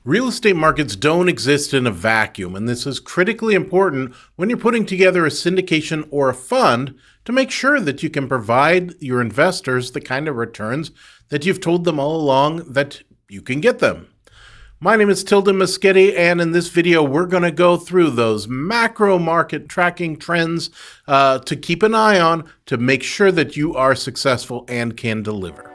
Real estate markets don't exist in a vacuum, and this is critically important when you're putting together a syndication or a fund to make sure that you can provide your investors the kind of returns that you've told them all along that you can get them. My name is Tilden Moschetti, and in this video, we're going to go through those macro market tracking trends to keep an eye on to make sure that you are successful and can deliver.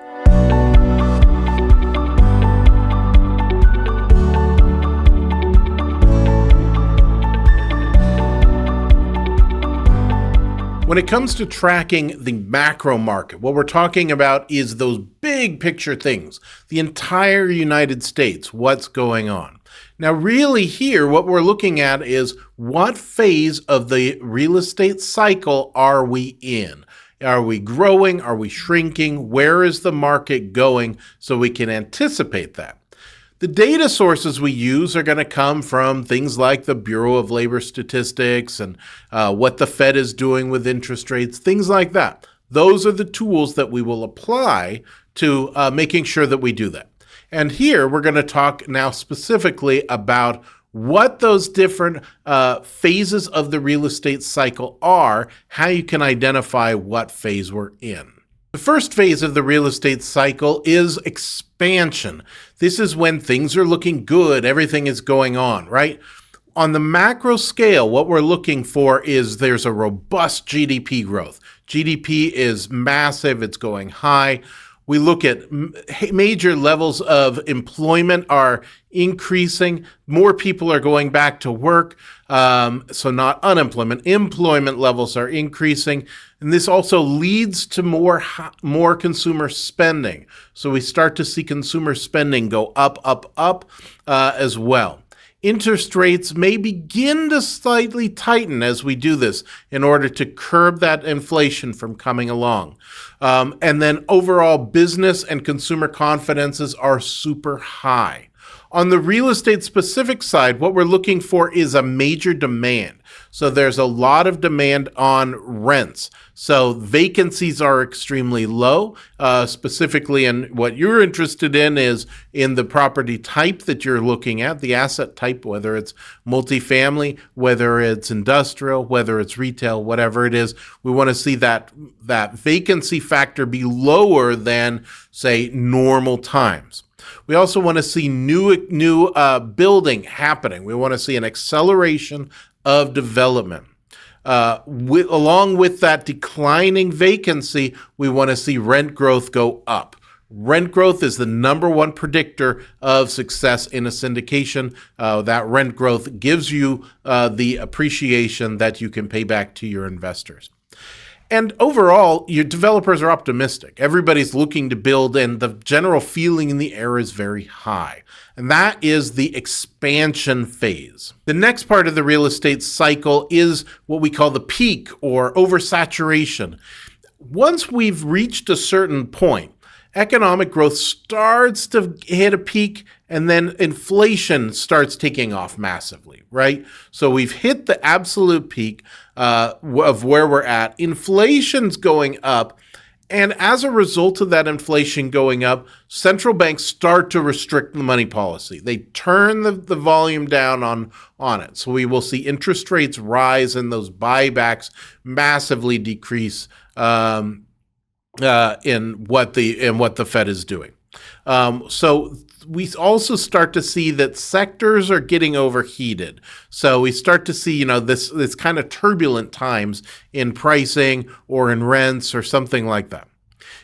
When it comes to tracking the macro market, what we're talking about is those big picture things, the entire United States, what's going on. Now, really here, what we're looking at is what phase of the real estate cycle are we in? Are we growing? Are we shrinking? Where is the market going? So we can anticipate that. The data sources we use are going to come from things like the Bureau of Labor Statistics and what the Fed is doing with interest rates, things like that. Those are the tools that we will apply to making sure that we do that. And here we're going to talk now specifically about what those different phases of the real estate cycle are, how you can identify what phase we're in. The first phase of the real estate cycle is expansion. This is when things are looking good, everything is going on, right? On the macro scale, what we're looking for is there's a robust GDP growth. GDP is massive, it's going high. We look at major levels of employment are increasing. More people are going back to work, so not unemployment. Employment levels are increasing, and this also leads to more consumer spending. So we start to see consumer spending go up as well. Interest rates may begin to slightly tighten as we do this in order to curb that inflation from coming along. And then overall business and consumer confidences are super high. On the real estate specific side, what we're looking for is a major demand. So there's a lot of demand on rents. So vacancies are extremely low, specifically, and what you're interested in is in the property type that you're looking at, the asset type, whether it's multifamily, whether it's industrial, whether it's retail, whatever it is. We want to see that vacancy factor be lower than, say, normal times. We also want to see new building happening. We want to see an acceleration of development. Along with that declining vacancy, we want to see rent growth go up. Rent growth is the number one predictor of success in a syndication. That rent growth gives you the appreciation that you can pay back to your investors. And overall, your developers are optimistic. Everybody's looking to build, and the general feeling in the air is very high. And that is the expansion phase. The next part of the real estate cycle is what we call the peak or oversaturation. Once we've reached a certain point, economic growth starts to hit a peak, and then inflation starts taking off massively, right? So we've hit the absolute peak of where we're at. Inflation's going up, and as a result of that inflation going up, central banks start to restrict the money policy. They turn the volume down on it. So we will see interest rates rise and those buybacks massively decrease in what the Fed is doing. So we also start to see that sectors are getting overheated. So we start to see, this kind of turbulent times in pricing or in rents or something like that.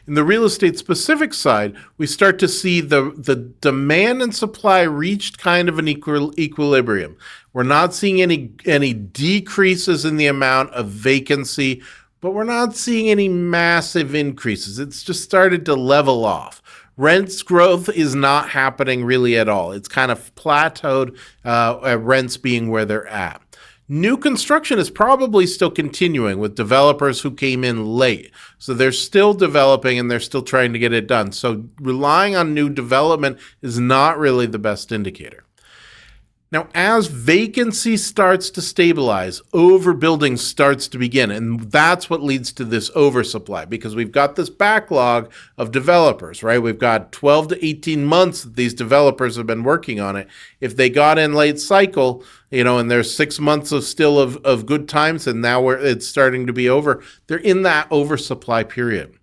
In the real estate specific side, we start to see the demand and supply reached kind of an equilibrium. We're not seeing any decreases in the amount of vacancy, but we're not seeing any massive increases. It's just started to level off. Rents growth is not happening really at all. It's kind of plateaued, rents being where they're at. New construction is probably still continuing with developers who came in late. So they're still developing and they're still trying to get it done. So relying on new development is not really the best indicator. Now, as vacancy starts to stabilize, overbuilding starts to begin, and that's what leads to this oversupply, because we've got this backlog of developers, right? We've got 12 to 18 months that these developers have been working on it. If they got in late cycle, and there's 6 months of good times, and now it's starting to be over, they're in that oversupply period.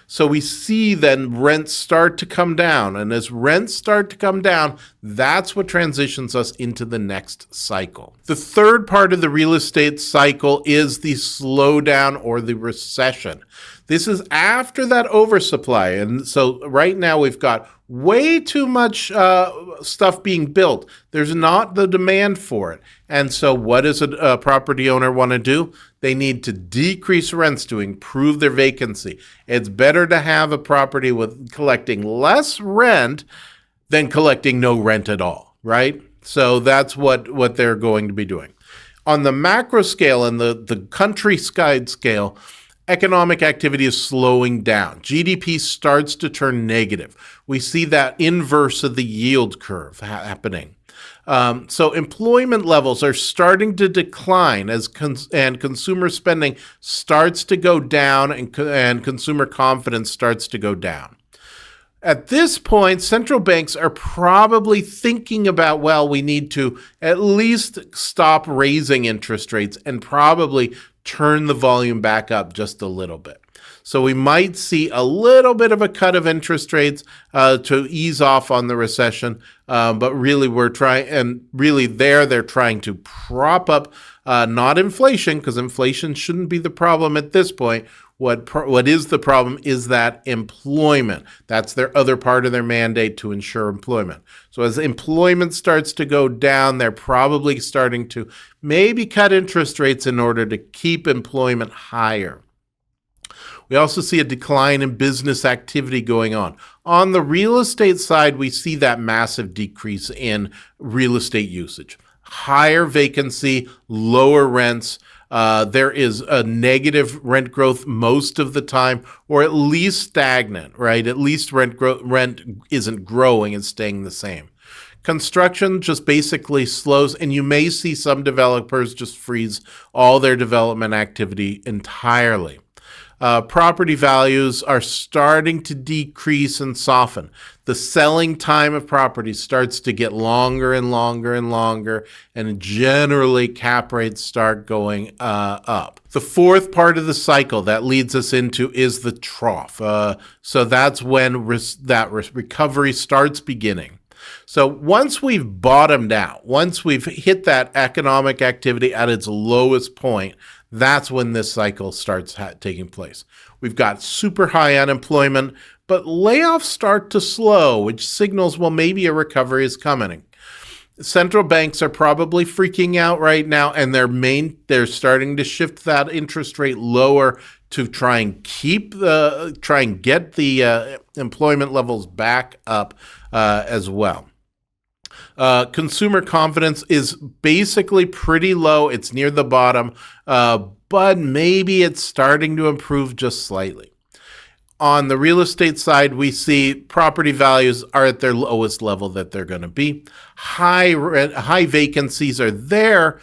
So we see then rents start to come down. And as rents start to come down, that's what transitions us into the next cycle. The third part of the real estate cycle is the slowdown or the recession. This is after that oversupply. And so right now we've got way too much stuff being built. There's not the demand for it. And so what does a property owner want to do? They need to decrease rents to improve their vacancy. It's better to have a property with collecting less rent than collecting no rent at all, right? So that's what they're going to be doing. On the macro scale and the countryside scale, economic activity is slowing down. GDP starts to turn negative. We see that inverse of the yield curve happening. So employment levels are starting to decline and consumer spending starts to go down and consumer confidence starts to go down. At this point, central banks are probably thinking about, well, we need to at least stop raising interest rates and probably turn the volume back up just a little bit. So we might see a little bit of a cut of interest rates to ease off on the recession, but really they're trying to prop up not inflation, because inflation shouldn't be the problem at this point. What is the problem is that employment. That's their other part of their mandate, to ensure employment. So as employment starts to go down, they're probably starting to maybe cut interest rates in order to keep employment higher. We also see a decline in business activity going on. On the real estate side, we see that massive decrease in real estate usage. Higher vacancy, lower rents. There is a negative rent growth most of the time, or at least stagnant, right? At least rent isn't growing, it's staying the same. Construction just basically slows, and you may see some developers just freeze all their development activity entirely. Property values are starting to decrease and soften. The selling time of properties starts to get longer and longer and longer, and generally cap rates start going up. The fourth part of the cycle that leads us into is the trough. So that's when recovery starts beginning. So once we've bottomed out, once we've hit that economic activity at its lowest point, that's when this cycle starts taking place. We've got super high unemployment, but layoffs start to slow, which signals, well, maybe a recovery is coming. Central banks are probably freaking out right now, and they're starting to shift that interest rate lower to try and get the employment levels back up as well. Consumer confidence is basically pretty low. It's near the bottom, but maybe it's starting to improve just slightly. On the real estate side, we see property values are at their lowest level that they're going to be. High vacancies are there,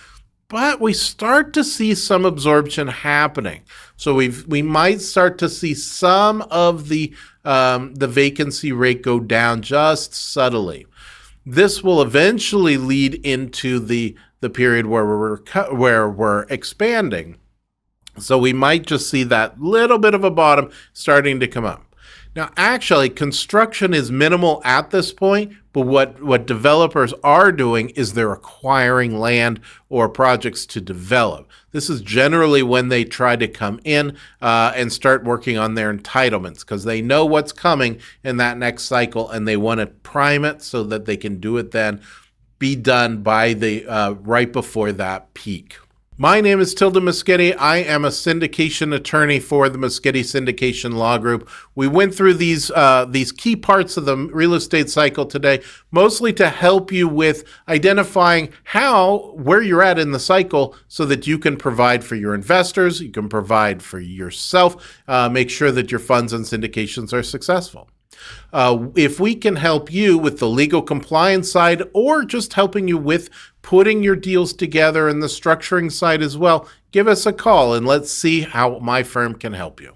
but we start to see some absorption happening. So we might start to see some of the vacancy rate go down just subtly. This will eventually lead into the period where we're expanding. So we might just see that little bit of a bottom starting to come up. Now, actually, construction is minimal at this point, but what developers are doing is they're acquiring land or projects to develop. This is generally when they try to come in and start working on their entitlements, because they know what's coming in that next cycle, and they want to prime it so that they can do it then, be done by right before that peak. My name is Tilda Moschetti. I am a syndication attorney for the Moschetti Syndication Law Group. We went through these key parts of the real estate cycle today, mostly to help you with identifying where you're at in the cycle so that you can provide for your investors, you can provide for yourself, make sure that your funds and syndications are successful. If we can help you with the legal compliance side or just helping you with putting your deals together and the structuring side as well, give us a call and let's see how my firm can help you.